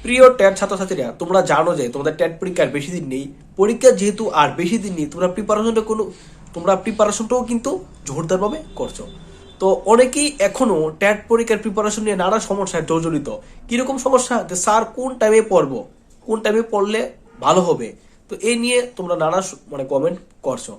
প্রিয় ট্যাট ছাত্রছাত্রীরা, তোমরা জানো যে তোমাদের ট্যাট পরীক্ষার বেশি দিন নেই। পরীক্ষা যেহেতু আর বেশি দিন নেই, তোমরা প্রিপারেশনটাও কিন্তু জোরদারভাবে করছো। তো অনেকেই এখনো ট্যাট পরীক্ষার প্রিপারেশন নিয়ে নানা সমস্যায় জর্জরিত। কিরকম সমস্যা? যে স্যার কোন টাইমে পড়বো, কোন টাইমে পড়লে ভালো হবে। তো এই নিয়ে তোমরা নানা কমেন্ট করছো।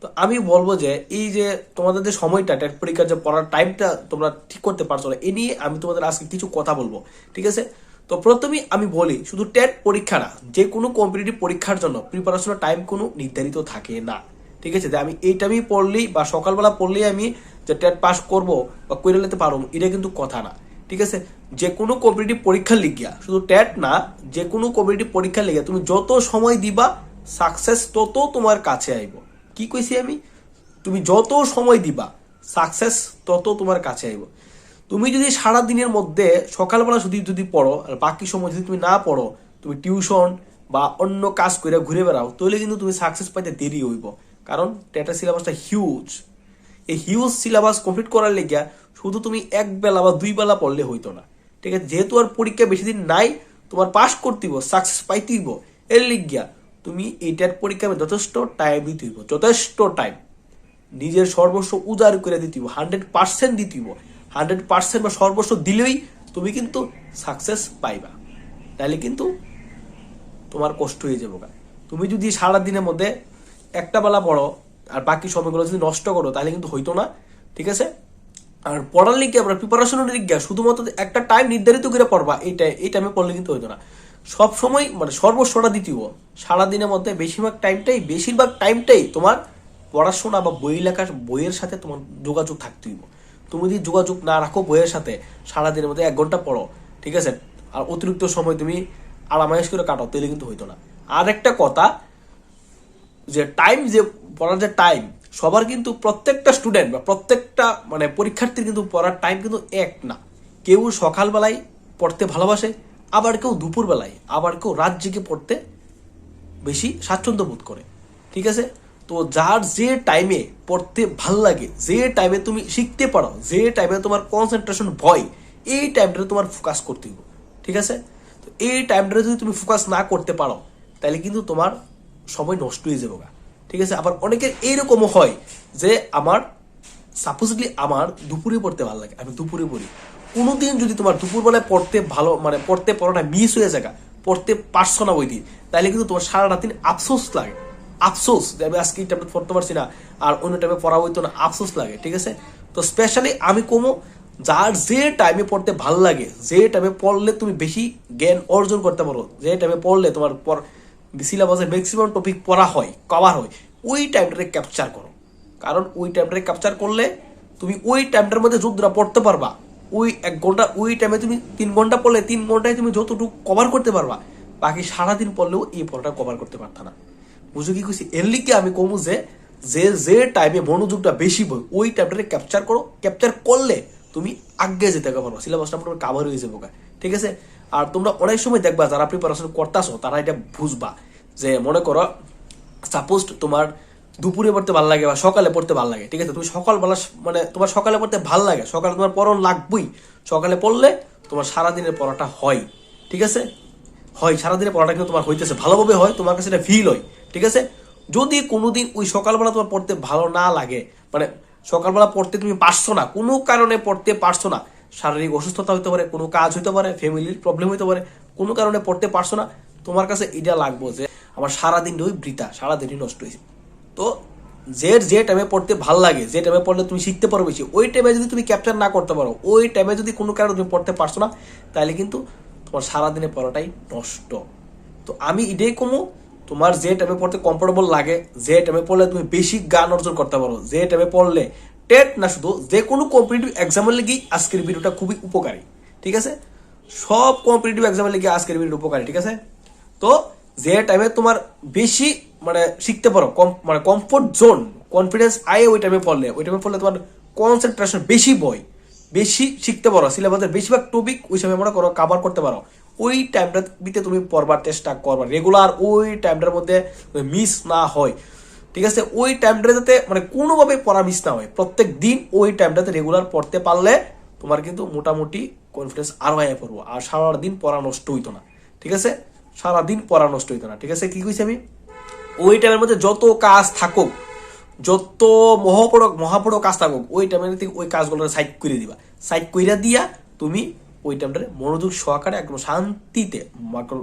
তো আমি বলবো যে এই যে তোমাদের যে সময়টা ট্যাট পরীক্ষার যে পড়ার টাইমটা তোমরা ঠিক করতে পারছো না, এ নিয়ে আমি তোমাদের আজকে কিছু কথা বলবো, ঠিক আছে? তো প্রথমেই আমি বলি, শুধু টেট পরীক্ষা না, যে কোনো কম্পিটিটিভ পরীক্ষার জন্য প্রিপারেশনের টাইম কোনো নির্ধারিত থাকে না, ঠিক আছে? যে আমি এই টাইমেই পড়লেই বা সকালবেলা পড়লেই আমি যে টেট পাস করব বা করে নিতে পারবো, এটা কিন্তু কথা না, ঠিক আছে? যে কোনো কম্পিটিটিভ পরীক্ষার লিগিয়া, শুধু টেট না, যে কোনো কম্পিটিটিভ পরীক্ষার লিগিয়া তুমি যত সময় দিবা সাকসেস তত তোমার কাছে আইব। কি কইছি আমি? তুমি যত সময় দিবা সাকসেস তত তোমার কাছে আইব। তুমি যদি সারা দিনের মধ্যে সকালবেলা যদি পড়ো আর বাকি সময় যদি তুমি না পড়ো, তুমি টিউশন বা অন্য কাজ করে ঘুরে বেড়াও, তাহলে কিন্তু তুমি সাকসেস পাইতে দেরি হইব। কারণ টেটা সিলেবাসটা হিউজ। এই হিউজ সিলেবাস কমপ্লিট করার লেগিয়া শুধু তুমি এক বেলা বা দুই বেলা পড়লে হইতো না, ঠিক আছে? যেহেতু আর পরীক্ষা বেশি দিন নাই, তোমার পাস করতেইব, সাকসেস পাইতেইব, এর লিগিয়া তুমি এইটার পরীক্ষা যথেষ্ট টাইম দিতেইব, যথেষ্ট টাইম নিজের সর্বস্ব উজাড় করে দিতেইব, 100% দিতেইব। 100% বা সর্বস্ব দিলেই তুমি কিন্তু সাকসেস পাইবা, তাহলে কিন্তু তোমার কষ্ট হয়ে যাবো। তুমি যদি সারা দিনের মধ্যে একটা বেলা পড়ো আর বাকি সময়গুলো যদি নষ্ট করো, তাহলে কিন্তু হইতো না, ঠিক আছে? আর পড়ার লিগে আমরা প্রিপারেশনের লিগে শুধুমাত্র একটা টাইম নির্ধারিত করে পড়বা, এই টাইমে পড়লে কিন্তু হইতো না। সব সময় সর্বস্বটা দিতেও সারা দিনের মধ্যে বেশিরভাগ টাইমটাই তোমার পড়াশোনা বা বইয়ের সাথে তোমার যোগাযোগ থাকতে হইব। তুমি যদি যোগাযোগ না রাখো বইয়ের সাথে, সারাদিনের মধ্যে 1 ঘন্টা পড়ো, ঠিক আছে, আর অতিরিক্ত সময় তুমি আরামায়েশ করে কাটাও, তাহলে কিন্তু হইতো না। আর একটা কথা, যে টাইম, যে পড়ার যে টাইম, সবার কিন্তু প্রত্যেকটা স্টুডেন্ট বা প্রত্যেকটা পরীক্ষার্থীর কিন্তু পড়ার টাইম কিন্তু এক না। কেউ সকালবেলায় পড়তে ভালোবাসে, আবার কেউ দুপুরবেলায়, আবার কেউ রাত জেগে পড়তে বেশি স্বাচ্ছন্দ্য বোধ করে, ঠিক আছে? তো যার যে টাইমে পড়তে ভাল লাগে, যে টাইমে তুমি শিখতে পারো, যে টাইমে তোমার কনসেন্ট্রেশন ভয়, এই টাইমটাতে তোমার ফোকাস করতে হবে, ঠিক আছে? তো এই টাইমটাতে যদি তুমি ফোকাস না করতে পারো, তাহলে কিন্তু তোমার সময় নষ্ট হয়ে যাবে, ঠিক আছে? আবার অনেকের এইরকমও হয় যে সাপোজলি আমার দুপুরে পড়তে ভালো লাগে, আমি দুপুরে পড়ি। কোনোদিন যদি তোমার দুপুরবেলায় পড়তে ভালো পড়াটা মিস হয়ে যায়, পড়তে পারছো না ওই দিন, তাহলে কিন্তু তোমার সারা রাত দিন আফসোস লাগে, আফসোস যে আমি আজকে এই টাইমে পড়তে পারছি না আর অন্য টাইমে পড়া হইতো না, আফসোস লাগে, ঠিক আছে? তো স্পেশালি আমি কমো, যার যে টাইমে পড়তে ভাল লাগে, যে টাইমে পড়লে তুমি বেশি জ্ঞান অর্জন করতে পারো, যে টাইমে পড়লে তোমার সিলেবাসের ম্যাক্সিমাম টপিক পড়া হয়, কভার হয়, ওই টাইমটাকে ক্যাপচার করো। কারণ ওই টাইমটাকে ক্যাপচার করলে তুমি ওই টাইমটার মধ্যে যতটা পড়তে পারবা, ওই 1 ঘন্টা, ওই টাইমে তুমি 3 ঘন্টা পড়লে 3 ঘন্টায় তুমি যতটুকু কভার করতে পারবা, বাকি সারাদিন পড়লেও এই পড়াটা কভার করতে পারতা না। বুঝো কি কইছি? এর লিগে আমি কমু যে যে টাইমে মনোযোগটা বেশি বই, ওই টাইমটাকে ক্যাপচার করো। ক্যাপচার করলে তুমি আগে যেতে পারো, সিলেবাসটা মোটামুটি কাভার হয়ে যাবো, ঠিক আছে? আর তোমরা অনেক সময় দেখবা যারা প্রিপারেশন করতেছো, তারা এটা বুঝবা যে মনে করো সাপোজ তোমার দুপুরে পড়তে ভালো লাগে বা সকালে পড়তে ভালো লাগে, ঠিক আছে? তুমি সকালবেলা তোমার সকালে পড়তে ভালো লাগে, সকালে তোমার পড়ন লাগবেই। সকালে পড়লে তোমার সারাদিনের পড়াটা হয়, ঠিক আছে? হয় সারাদিনের পড়াটা কিন্তু তোমার হইতেছে, ভালোভাবে হয়, তোমার কাছে এটা ফিল হয়, ঠিক আছে? যদি কোনোদিন ওই সকালবেলা তোমার পড়তে ভালো না লাগে, সকালবেলা পড়তে তুমি পারছো না, কোনো কারণে পড়তে পারছো না, শারীরিক অসুস্থতা হতে পারে, কোনো কাজ হইতে পারে, ফ্যামিলির প্রবলেম হইতে পারে, কোনো কারণে পড়তে পারছো না, তোমার কাছে এটা লাগবো যে আমার সারাদিন ওই বৃথা, সারাদিনই নষ্ট হয়েছে। তো যে টাইমে পড়তে ভাল লাগে, যে টাইমে পড়লে তুমি শিখতে পারো বেশি, ওই টাইমে যদি তুমি ক্যাপচার না করতে পারো, ওই টাইমে যদি কোনো কারণে তুমি পড়তে পারছো না, তাহলে কিন্তু তোমার সারাদিনের পড়াটাই নষ্ট। তো আমি এটাই কমু, তোমার যে টাইমে পড়তে কমফোর্টেবল লাগে, যে টাইমে পড়লে তুমি বেশি জ্ঞান অর্জন করতে পারো, যে টাইমে পড়লে টেট না শুধু যে কোনো কম্পিটিটিভ এক্সামের লেগেই আজকের ভিডিওটা খুবই উপকারী, ঠিক আছে? সব কম্পিটিটিভ এক্সামের লেগে আজকের ভিডিও উপকারী, ঠিক আছে? তো যে টাইমে তোমার বেশি শিখতে পারো, কমফোর্ট জোন, কনফিডেন্স আয়ে, ওই টাইমে পড়লে তোমার কনসেন্ট্রেশন বেশি, বেশি শিখতে পারো, সিলেবাসের বেশিরভাগ টপিক ওই সময় মনে করো কাভার করতে পারো, ওই টাইমটা দিতে তুমি পড়বার চেষ্টা করবা রেগুলার, ওই টাইমটার মধ্যে মিস না হয়, ঠিক আছে? ওই টাইমটা যাতে কোনোভাবে পড়া মিস না হয়, প্রত্যেক দিন ওই টাইমটাতে রেগুলার পড়তে পারলে তোমার কিন্তু মোটামুটি কনফিডেন্স আরো আয় পড়বো, আর সারাদিন পড়া নষ্ট হইতো না, ঠিক আছে, সারাদিন পড়া নষ্ট হইতো না। ঠিক আছে, কি কইছি আমি, ওই টাইমের মধ্যে যত কাজ থাকুক, যত মহাপড়ো কাজ থাকুক, ওই টাইমের ওই কাজগুলো সাইড করে দিবা। সাইড কইরা দিয়া তুমি ওই টাইমটারে মনোযোগ সহকারে একদম শান্তিতে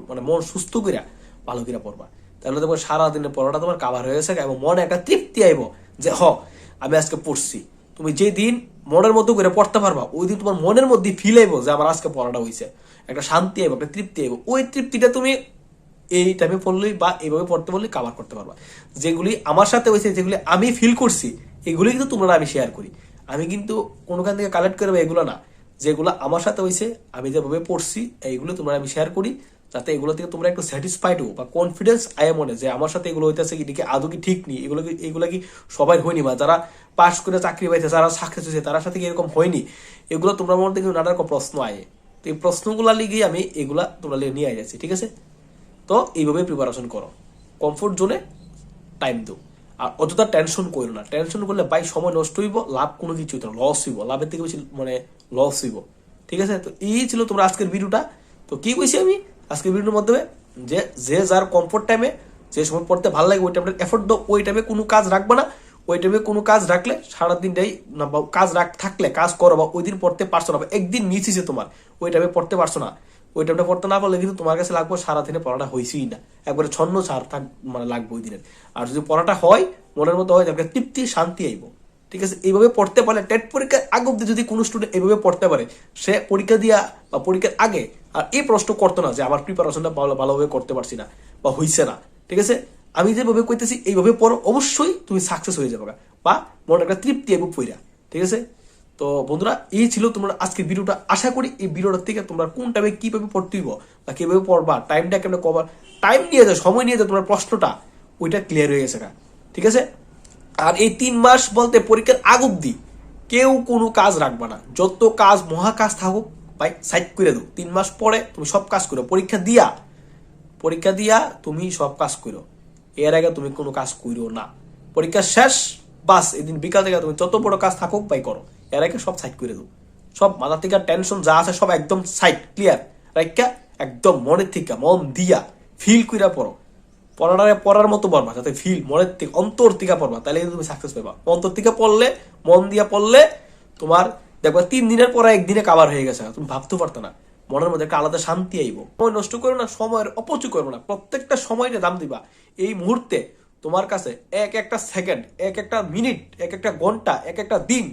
মানে মন সুস্থ কইরা ভালো করে পড়বা। তাহলে তোমার সারাদিনের পড়াটা তোমার কাভার হয়ে গেছে এবং মনে একটা তৃপ্তি আইব যে আমি আজকে পড়ছি। তুমি যে দিন মনের মতো করে পড়তে পারবা, ওই দিন তোমার মনের মধ্যে ফিল আইব যে আমার আজকে পড়াটা হয়েছে, একটা শান্তি আইব, একটা তৃপ্তি আইব। ওই তৃপ্তিটা তুমি এই টাইমে পড়লেই বা এইভাবে পড়তে বললেই কাভার করতে পারবা। যেগুলি আমার সাথে হয়েছে, যেগুলি আমি ফিল করছি, এগুলি কিন্তু তোমরা আমি শেয়ার করি। আমি কিন্তু কোনোখান থেকে কালেক্ট করবো এগুলো না, যেগুলো আমার সাথে হয়েছে, আমি যেভাবে পড়ছি এইগুলো তোমরা আমি শেয়ার করি, যাতে এগুলো থেকে তোমরা একটু স্যাটিসফাইড হো বা কনফিডেন্স আয় মনে যে আমার সাথে এগুলো হইতেছে কি আদৌ কি ঠিক নেই, এগুলো কি সবাই হয়নি, বা যারা পাস করে চাকরি পাইছে, যারা সাকসেস হয়েছে তার সাথে কি এরকম হয়নি, এগুলো তোমরা মধ্যে কিন্তু নানা রকম প্রশ্ন আয়। তো এই প্রশ্নগুলা লিগে আমি এগুলা তোমরা নিয়ে আই যাচ্ছি। ঠিক আছে, তো এইভাবে প্রিপারেশন করো, কমফোর্ট জোনে টাইম দো, আর অযথা টেনশন করো না। টেনশন করলে ভাই সময় নষ্ট হইব, লাভ কোনো কিছু হইতো না, লস হইব, লাভের থেকে বেশি মানে লস হইব। ঠিক আছে, তো এই ছিল তোমরা আজকের ভিডিওটা। তো কি কইছি আমি আজকের ভিডিওর মাধ্যমে, যে যে যার কমফোর্ট টাইমে যে সময় পড়তে ভালো লাগে ওই টাইমে এফোর্ট দাও, ওই টাইমে কোনো কাজ রাখবে না। ওই টাইমে কোনো কাজ রাখলে সারাদিনটাই না, বা কাজ থাকলে কাজ করো, বা ওই দিন পড়তে পারছো না, বা একদিন মিস তোমার, ওই টাইমে পড়তে পারছো না, ওই টাইমটা পড়তে না পারলে কিন্তু তোমার কাছে লাগবে সারাদিনে পড়াটা হয়েছেই না, একবারে ছন্ন ছাড় মানে লাগবে ওই দিনের। আর যদি পড়াটা হয় মনের মতো হয়, তাকে তৃপ্তি শান্তি আইব। ঠিক আছে, এইভাবে পড়তে পারলে টেট পরীক্ষার আগ অব্দি যদি কোনো স্টুডেন্ট এইভাবে পড়তে পারে, সে পরীক্ষা দিয়া বা পরীক্ষার আগে আর এই প্রশ্ন করতো না যে আমার প্রিপারেশনটা ভালোভাবে করতে পারছি না বা হইছে না। ঠিক আছে, আমি যেভাবে কইতেছি এইভাবে পড়ো, অবশ্যই তুমি সাকসেস হয়ে যাবে বা মনে একটা তৃপ্তি আইব পইরা। ঠিক আছে, তো বন্ধুরা এই ছিল তোমরা আজকের ভিডিওটা। আশা করি এই ভিডিওটা থেকে তোমরা কোন টাইমে কিভাবে পড়তে হইব বা কিভাবে পড়বা, টাইমটা কেমন কভার, টাইম নিয়ে যাও, সময় নিয়ে যাও, তোমার প্রশ্নটা ওইটা ক্লিয়ার হয়ে গেছে। ঠিক আছে, আর এই 3 মাস বলতে পরীক্ষার আগ অব্দি কেউ কোনো কাজ রাখবা না, যত কাজ মহা কাজ থাকুক ভাই সাইড করে দাও। 3 মাস পরে তুমি সব কাজ করো, পরীক্ষা দিয়া তুমি সব কাজ করো, এর আগে তুমি কোনো কাজ করো না। পরীক্ষা শেষ, বাস এদিন বিকাল থেকে তুমি যত বড় কাজ থাকুক ভাই করো, এর আগে সব সাইড করে দাও। সব মাথা থেকে টেনশন যা আছে সব একদম সাইড ক্লিয়ার রাখা, একদম মনের থেকে মন দিয়া ফিল কইরা পড়ো। পড়ার মতো পড়বা, যাতে ফিল মনের থেকে অন্তর থেকে পড়বা, তাহলে তুমি সাকসেস পাবা। অন্তর থেকে পড়লে, মন দিয়া পড়লে তোমার দেখবা 3 দিনের পরে 1 দিনে কাভার হয়ে গেছে, তুমি ভাবতে পারতো না, মনের মধ্যে একটা আলাদা শান্তি আইব। সময় নষ্ট করো না, সময়ের অপচয় করো না, প্রত্যেকটা সময়টা দাম দিবা। এই মুহূর্তে তোমার কাছে এক একটা সেকেন্ড, এক একটা মিনিট, এক একটা ঘন্টা, এক একটা দিন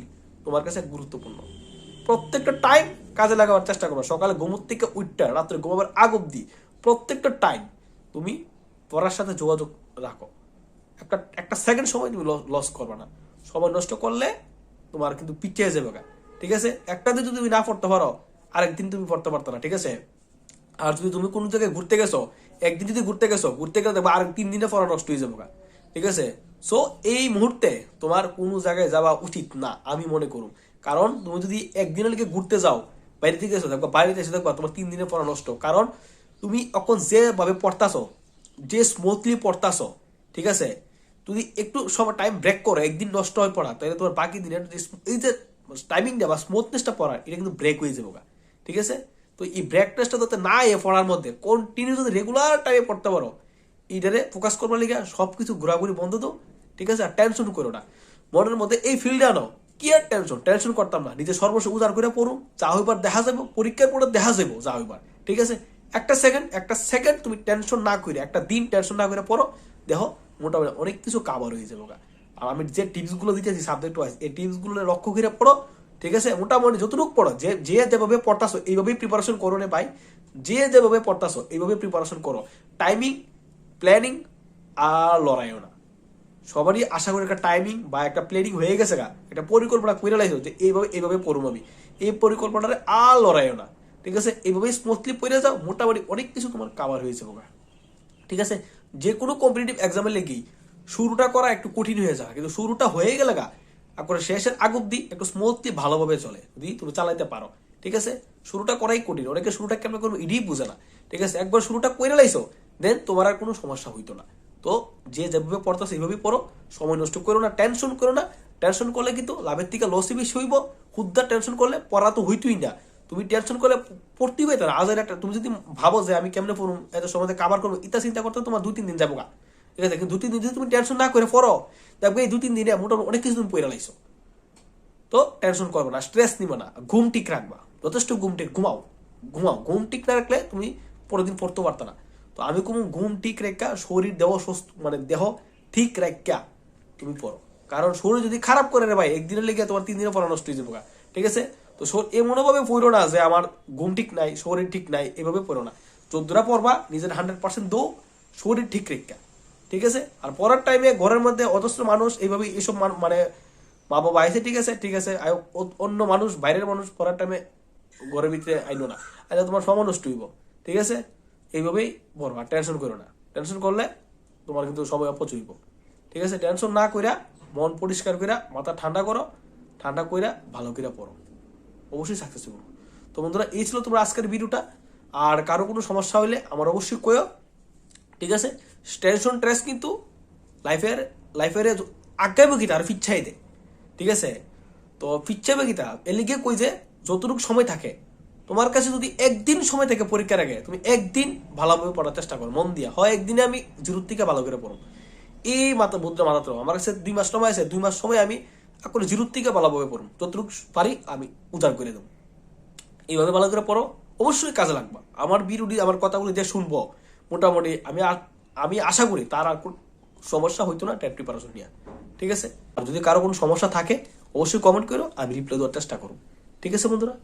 তোমার কাছে গুরুত্বপূর্ণ। প্রত্যেকটা টাইম কাজে লাগাবার চেষ্টা করো। সকালে ঘুমোর থেকে উঠটা রাত্রে ঘুমাবার আগ অব্দি প্রত্যেকটা টাইম তুমি পড়ার সাথে যোগাযোগ রাখো। একটা সেকেন্ড সময় তুমি লস করবে না। সময় নষ্ট করলে তোমার কিন্তু পিছিয়ে যাবে। ঠিক আছে, একটা দিন যদি তুমি না পড়তে পারো, আরেকদিন তুমি পড়তে পারতো না। ঠিক আছে, আর যদি তুমি কোনো জায়গায় ঘুরতে গেছো, একদিন যদি ঘুরতে গেলে দেখবো আর 3 দিনে পড়া নষ্ট হয়ে যাবে। ঠিক আছে, সো এই মুহূর্তে তোমার কোনো জায়গায় যাওয়া উচিত না আমি মনে করুন। কারণ তুমি যদি একদিনের লিখে ঘুরতে যাও, বাইরে থেকে এসো দেখবা, বাইরে এসে দেখবা তোমার 3 দিনে পড়া নষ্ট। কারণ তুমি এখন যেভাবে পড়তাছো, যে স্মুথলি পড়তাছো, ঠিক আছে, যদি একটু সময় টাইম ব্রেক করো, একদিন নষ্ট হয়ে পড়া, তাহলে তোমার বাকি দিনের এই যে টাইমিংটা বা স্মুথনেসটা পড়ার, এটা কিন্তু ব্রেক হয়ে যাবে। ঠিক আছে, তো এই ব্রেকনেসটা যাতে না এ পড়ার মধ্যে কন্টিনিউ যদি রেগুলার টাইমে পড়তে পারো, এইটারে ফোকাস করবার লিগে সবকিছু ঘোরাঘুরি বন্ধ দাও। ঠিক আছে, আর টেনশন করো না, মনের মধ্যে এই ফিল্ডে আনো। কি আর টেনশন করতাম না, নিজে সর্বস্ব উজাড় করে পড়ুন, যা হইবার দেখা যাবো, পরীক্ষার পরে দেখা যাবো যা হইবার। ঠিক আছে, একটা সেকেন্ড তুমি টেনশন না করে, একটা দিন টেনশন না করে পড়ো, দেখো মোটামুটি অনেক কিছু কাভার হয়ে যাবো। আর আমি যে টিপস গুলো দিতেছি সাবজেক্ট ওয়াইজ, এই টিপস গুলো লক্ষ্য করে পড়ো। ঠিক আছে, মোটামুটি যতটুকু পড়ো, যে যেভাবে পড়তাছো এইভাবেই প্রিপারেশন করো নে ভাই, যে যেভাবে পড়তাছো এইভাবে প্রিপারেশন করো। টাইমিং, প্ল্যানিং আর লড়াইও না। সবারই আশা করি একটা টাইমিং বা একটা প্ল্যানিং হয়ে গেছে, একটা পরিকল্পনা করে লাইছো যে এইভাবে পড়বো আমি, এই পরিকল্পনাটা আর লড়াইও না। ঠিক আছে, এইভাবেই স্মুথলি পড়ে যাও, মোটামুটি অনেক কিছু তোমার কাভার হয়ে যাবে। ঠিক আছে, যে কোনো কম্পিটিটিভ এক্সামের লেগেই শুরুটা করা একটু কঠিন হয়ে যায়, কিন্তু শুরুটা হয়ে গেলে করে শেষের আগ অব্দি একটু স্মুথলি ভালোভাবে চলে যদি তুমি চালাইতে পারো। ঠিক আছে, শুরুটা করাই কঠিন, অনেকে শুরুটা কেমন করবো এটাই বুঝে না। ঠিক আছে, একবার শুরুটা করে লাইছো, দেন তোমার আর কোনো সমস্যা হইতো না। তো যে যেভাবে পড়তো সেইভাবেই পড়ো, সময় নষ্ট করো না, টেনশন করো না। টেনশন করলে কিন্তু লাভের থেকে লসই বেশি হইব। হুদ্দার টেনশন করলে পড়া তো হইতই না, তুমি টেনশন করলে পড়তেই পাইতো না। আজ একটা তুমি যদি ভাবো যে আমি কেমনে পড়ুম, এত সময় কাবার করবো, ইটা চিন্তা করতে তোমার 2-3 দিন যাবো গা, ঠিক আছে? কিন্তু 2-3 দিন যদি তুমি টেনশন না করে পড়ো, দেখবে এই 2-3 দিনে মোটামুটি অনেক কিছু তুমি পড়ে লাইছো। তো টেনশন করবে না, স্ট্রেস নিবে না, ঘুম ঠিক রাখবা, যথেষ্ট ঘুম ঠিক ঘুমাও। ঘুম ঠিক না রাখলে তুমি পরের দিন পড়তে পারতো না। তো আমি কোনো ঘুম ঠিক রেখা শরীর দেহ সুস্থ, মানে দেহ ঠিক রেখা তুমি পড়ো। কারণ শরীর যদি খারাপ করে রে ভাই, একদিনের লেগে তোমার 3 দিনে পড়া নষ্ট হয়ে যাবো, ঠিক আছে? তো এ মনোভাবে পড়ো না যে আমার ঘুম ঠিক নাই, শরীর ঠিক নাই, এভাবে পড়ো না। চোদ্দরা পড়বা, নিজের 100% দো, শরীর ঠিক রেখা, ঠিক আছে? আর পড়ার টাইমে ঘরের মধ্যে অজস্র মানুষ এইভাবে এইসব মানে মা বাবা আইসে, ঠিক আছে, ঠিক আছে, অন্য মানুষ, বাইরের মানুষ পড়ার টাইমে ঘরের ভিতরে আইনো না, আইলে তোমার সময় নষ্ট হইব, ঠিক আছে? এইভাবেই পড়বা, টেনশন করো না। টেনশন করলে তোমার কিন্তু সময় অপচয় হইব, ঠিক আছে? টেনশন না কইরা, মন পরিষ্কার কইরা, মাথা ঠান্ডা করো, ঠান্ডা কইরা ভালো কইরা পড়ো, অবশ্যই সাকসেস হইব। তো বন্ধুরা, এই ছিল তোমার আজকের ভিডিওটা। আর কারো কোনো সমস্যা হইলে আমার অবশ্যই কইও, ঠিক আছে? টেনশন স্ট্রেস কিন্তু লাইফের আগাইব কিতা আর ফিচ্ছাই দে, ঠিক আছে? তো ফিচ্ছাবে কিতা এলিগে কই যে যতটুকু সময় থাকে তোমার কাছে, যদি একদিন সময় থাকে পরীক্ষার আগে, তুমি একদিন ভালোভাবে পড়ার চেষ্টা করো, মন দিয়া। হয় একদিনে আমি জিরোর থেকে ভালো করে পড়ো, এই মাথা বুদ্ধ মাথা তো আমার কাছে 2 মাস সময় আছে, 2 মাস সময় আমি এখন জিরোর থেকে ভালোভাবে পড়ো, যতটুকু পারি আমি উজাড় করে দেবো। এইভাবে ভালো করে পড়ো, অবশ্যই কাজে লাগবা। আমার বিরোধী আমার কথাগুলো যে শুনবো, মোটামুটি আমি আশা করি তার আর কোন সমস্যা হইতো না ট্যাট প্রিপারেশন নিয়ে, ঠিক আছে? আর যদি কারো কোনো সমস্যা থাকে অবশ্যই কমেন্ট করো, আমি রিপ্লাই দেওয়ার চেষ্টা করবো, ঠিক আছে বন্ধুরা?